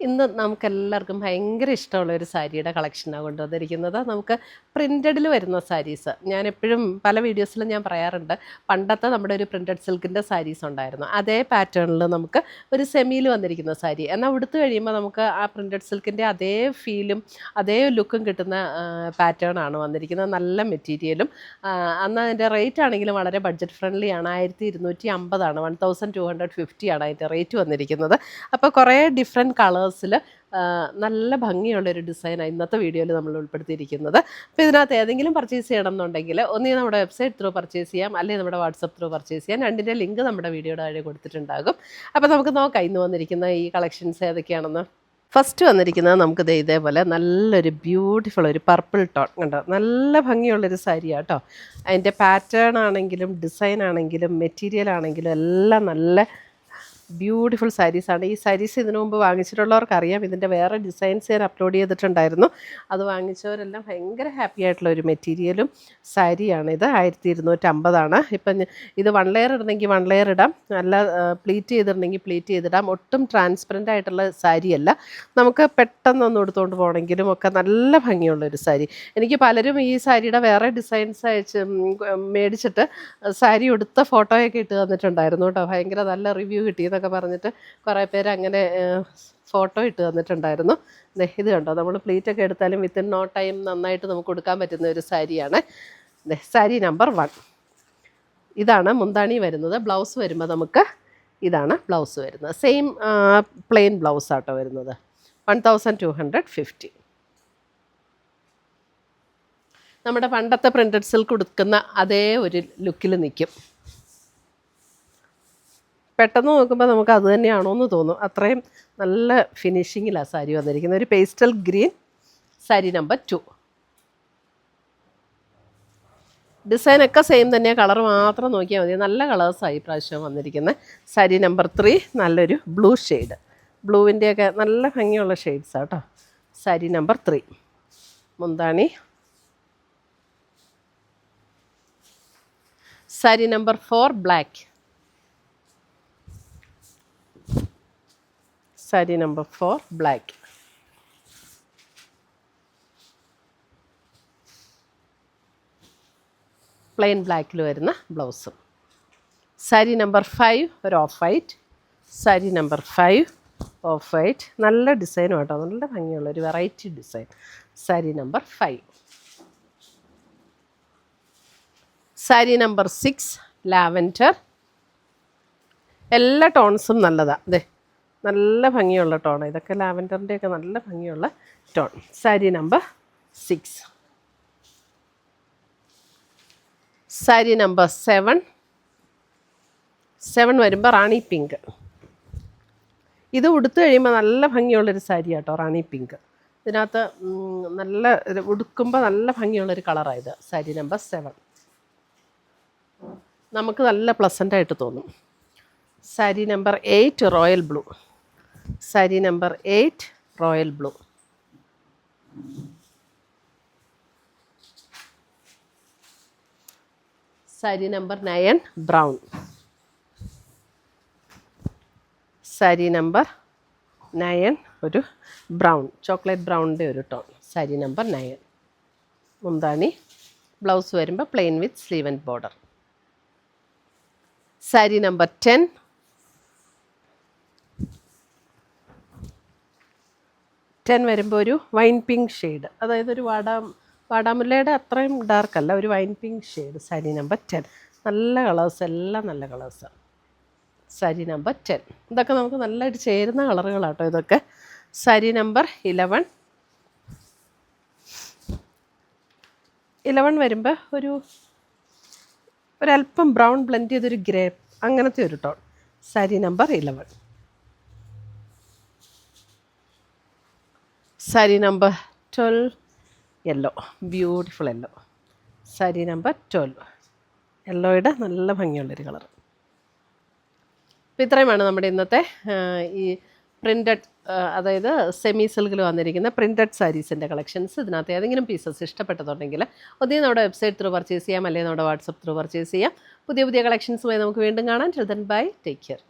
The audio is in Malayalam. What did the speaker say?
ഇന്ന് നമുക്കെല്ലാവർക്കും ഭയങ്കര ഇഷ്ടമുള്ള ഒരു സാരിയുടെ കളക്ഷനാണ് കൊണ്ടുവന്നിരിക്കുന്നത്. നമുക്ക് പ്രിൻറ്റഡിൽ വരുന്ന സാരീസ് ഞാൻ എപ്പോഴും പല വീഡിയോസിലും ഞാൻ പറയാറുണ്ട്, പണ്ടത്തെ നമ്മുടെ ഒരു പ്രിൻറ്റഡ് സിൽക്കിൻ്റെ സാരീസ് ഉണ്ടായിരുന്നു, അതേ പാറ്റേണിൽ നമുക്ക് ഒരു സെമിയിൽ വന്നിരിക്കുന്ന സാരി. എന്നാൽ ഉടുത്ത് കഴിയുമ്പോൾ നമുക്ക് ആ പ്രിൻറ്റഡ് സിൽക്കിൻ്റെ അതേ ഫീലും അതേ ലുക്കും കിട്ടുന്ന പാറ്റേൺ ആണ് വന്നിരിക്കുന്നത്. നല്ല മെറ്റീരിയലും അന്ന് അതിൻ്റെ റേറ്റ് ആണെങ്കിലും വളരെ ബഡ്ജറ്റ് ഫ്രണ്ട്ലി ആണ്. 1250 1250 ആണ് അതിൻ്റെ റേറ്റ് വന്നിരിക്കുന്നത്. അപ്പോൾ കുറേ ഡിഫറെൻറ്റ് കളേഴ്സിൽ നല്ല ഭംഗിയുള്ളൊരു ഡിസൈനാണ് ഇന്നത്തെ വീഡിയോയിൽ നമ്മൾ ഉൾപ്പെടുത്തിയിരിക്കുന്നത്. അപ്പോൾ ഇതിനകത്ത് ഏതെങ്കിലും പർച്ചേസ് ചെയ്യണം എന്നുണ്ടെങ്കിൽ ഒന്നീ നമ്മുടെ വെബ്സൈറ്റ് ത്രൂ പർച്ചേസ് ചെയ്യാം, അല്ലെങ്കിൽ നമ്മുടെ വാട്സപ്പ് ത്രൂ പർച്ചേസ് ചെയ്യാം. രണ്ടിൻ്റെ ലിങ്ക് നമ്മുടെ വീഡിയോയുടെ താഴെ കൊടുത്തിട്ടുണ്ടാകും. അപ്പോൾ നമുക്ക് നോക്കാം ഇന്ന് വന്നിരിക്കുന്ന ഈ കളക്ഷൻസ് ഏതൊക്കെയാണെന്ന്. ഫസ്റ്റ് വന്നിരിക്കുന്നത് നമുക്ക് ഇതേപോലെ നല്ലൊരു ബ്യൂട്ടിഫുൾ ഒരു പർപ്പിൾ ടോൺ കണ്ടോ, നല്ല ഭംഗിയുള്ളൊരു സാരിയാണ് കേട്ടോ. അതിൻ്റെ പാറ്റേൺ ആണെങ്കിലും ഡിസൈൻ ആണെങ്കിലും മെറ്റീരിയൽ ആണെങ്കിലും എല്ലാം നല്ല ബ്യൂട്ടിഫുൾ സാരീസാണ്. ഈ സാരീസ് ഇതിനു മുമ്പ് വാങ്ങിച്ചിട്ടുള്ളവർക്ക് അറിയാം, ഇതിൻ്റെ വേറെ ഡിസൈൻസ് ഞാൻ അപ്ലോഡ് ചെയ്തിട്ടുണ്ടായിരുന്നു. അത് വാങ്ങിച്ചവരെല്ലാം ഭയങ്കര ഹാപ്പി ആയിട്ടുള്ള ഒരു മെറ്റീരിയലും സാരിയാണിത്. 1250 ഇപ്പം ഇത് 1 ലെയർ ഇടണമെങ്കിൽ 1 ലെയർ ഇടാം, അല്ല പ്ലീറ്റ് ചെയ്തിട്ടുണ്ടെങ്കിൽ പ്ലീറ്റ് ചെയ്തിടാം. ഒട്ടും ട്രാൻസ്പെറൻ്റ് ആയിട്ടുള്ള സാരിയല്ല, നമുക്ക് പെട്ടെന്നൊന്നും എടുത്തുകൊണ്ട് പോകണമെങ്കിലും ഒക്കെ നല്ല ഭംഗിയുള്ളൊരു സാരി. എനിക്ക് പലരും ഈ സാരിയുടെ വേറെ ഡിസൈൻസ് മേടിച്ചിട്ട് സാരി ഉടുത്ത ഫോട്ടോയൊക്കെ ഇട്ട് തന്നിട്ടുണ്ടായിരുന്നു കേട്ടോ. ഭയങ്കര നല്ല റിവ്യൂ കിട്ടി എന്നൊക്കെ പറഞ്ഞിട്ട് കുറേ പേര് അങ്ങനെ ഫോട്ടോ ഇട്ട് തന്നിട്ടുണ്ടായിരുന്നു. ഇത് കണ്ടോ, നമ്മൾ പ്ലീറ്റൊക്കെ എടുത്താലും വിത്തിൻ നോ ടൈം നന്നായിട്ട് നമുക്ക് കൊടുക്കാൻ പറ്റുന്ന ഒരു സാരിയാണ്. സാരി നമ്പർ 1 ഇതാണ് മുന്താണി വരുന്നത്. ബ്ലൗസ് വരുമ്പോൾ നമുക്ക് ഇതാണ് ബ്ലൗസ് വരുന്നത്. സെയിം പ്ലെയിൻ ബ്ലൗസ് ആട്ടോ വരുന്നത്. 1250. നമ്മുടെ പണ്ടത്തെ പ്രിൻറ്റഡ് സിൽക്ക് ഉടുക്കുന്ന അതേ ഒരു ലുക്കിൽ നിൽക്കും. പെട്ടെന്ന് നോക്കുമ്പോൾ നമുക്ക് അത് തന്നെയാണോ എന്ന് തോന്നും, അത്രയും നല്ല ഫിനിഷിങ്ങിലാണ് സാരി വന്നിരിക്കുന്നത്. ഒരു പേസ്റ്റൽ ഗ്രീൻ, സാരി നമ്പർ 2. ഡിസൈനൊക്കെ സെയിം തന്നെയാണ്, കളർ മാത്രം നോക്കിയാൽ മതി. നല്ല കളേഴ്സായി പ്രാവശ്യം വന്നിരിക്കുന്നത്. സാരി നമ്പർ 3 നല്ലൊരു ബ്ലൂ ഷെയ്ഡ്, ബ്ലൂവിൻ്റെയൊക്കെ നല്ല ഭംഗിയുള്ള ഷെയ്ഡ്സാണ് കേട്ടോ. സാരി നമ്പർ 3 മുന്താണി. Sari number 4 black. Sari number 4 black. Plain ബ്ലാക്കിൽ വരുന്ന ബ്ലൗസും. സാരി നമ്പർ 5 ഒരു off white. Sari number 5 off white, നല്ല ഡിസൈനും കേട്ടോ, നല്ല ഭംഗിയുള്ള ഒരു variety design. Sari number 5. Sari number 6 lavender. എല്ലാ ടോൺസും നല്ലതാണ്, അതെ നല്ല ഭംഗിയുള്ള ടോൺ. ഇതൊക്കെ ലാവൻഡറിൻ്റെയൊക്കെ നല്ല ഭംഗിയുള്ള tone. Sari number 6. Sari number 7 വരുമ്പോൾ റാണി പിങ്ക്. ഇത് ഉടുത്ത് കഴിയുമ്പോൾ നല്ല ഭംഗിയുള്ളൊരു സാരി കേട്ടോ, റാണി പിങ്ക്. ഇതിനകത്ത് നല്ല ഉടുക്കുമ്പോൾ നല്ല ഭംഗിയുള്ളൊരു കളറാണ് ഇത്. സാരി നമ്പർ 7 നമുക്ക് നല്ല പ്ലസൻ്റായിട്ട് തോന്നും. Sari number 8 royal blue. Sari number 8 royal blue. Sari number 9 brown. Sari number 9 ഒരു ബ്രൗൺ, ചോക്ലേറ്റ് ബ്രൗണിൻ്റെ ഒരു ടോൺ. സാരി നമ്പർ 9 മുന്താണി. ബ്ലൗസ് വരുമ്പോൾ plain with sleeve and border. Sari number 10 വരുമ്പോൾ ഒരു വൈൻ പിങ്ക് ഷെയ്ഡ്, അതായത് ഒരു വാടാമുല്ലയുടെ അത്രയും ഡാർക്കല്ല, ഒരു wine pink shade. Sari number 10 നല്ല കളേഴ്സ്, എല്ലാം നല്ല കളേഴ്സാണ്. സാരി നമ്പർ 10 ഇതൊക്കെ നമുക്ക് നല്ലതായിട്ട് ചേരുന്ന കളറുകളാട്ടോ ഇതൊക്കെ. സാരി നമ്പർ 11 വരുമ്പോൾ ഒരല്പം ബ്രൗൺ ബ്ലെൻഡ് ചെയ്തൊരു ഗ്രേ അങ്ങനത്തെ ഒരു tone. Sari number 11. Sari number 12 yellow, beautiful yellow. Sari number 12 യെല്ലോയുടെ നല്ല ഭംഗിയുള്ളൊരു കളർ. അപ്പോൾ ഇത്രയുമാണ് നമ്മുടെ ഇന്നത്തെ ഈ പ്രിൻറ്റഡ്, അതായത് സെമി സിൽക്കിൽ വന്നിരിക്കുന്ന പ്രിൻറ്റഡ് സാരീസിൻ്റെ കളക്ഷൻസ്. ഇതിനകത്ത് ഏതെങ്കിലും പീസസ് ഇഷ്ടപ്പെട്ടതുണ്ടെങ്കിൽ ഒന്നേ നമ്മുടെ വെബ്സൈറ്റ് ത്രൂ പർച്ചേസ് ചെയ്യാം, അല്ലെങ്കിൽ നമ്മുടെ വാട്സപ്പ് ത്രൂ പർച്ചേസ് ചെയ്യാം. പുതിയ കളക്ഷൻസുമായി നമുക്ക് വീണ്ടും കാണാം. Bye, take care.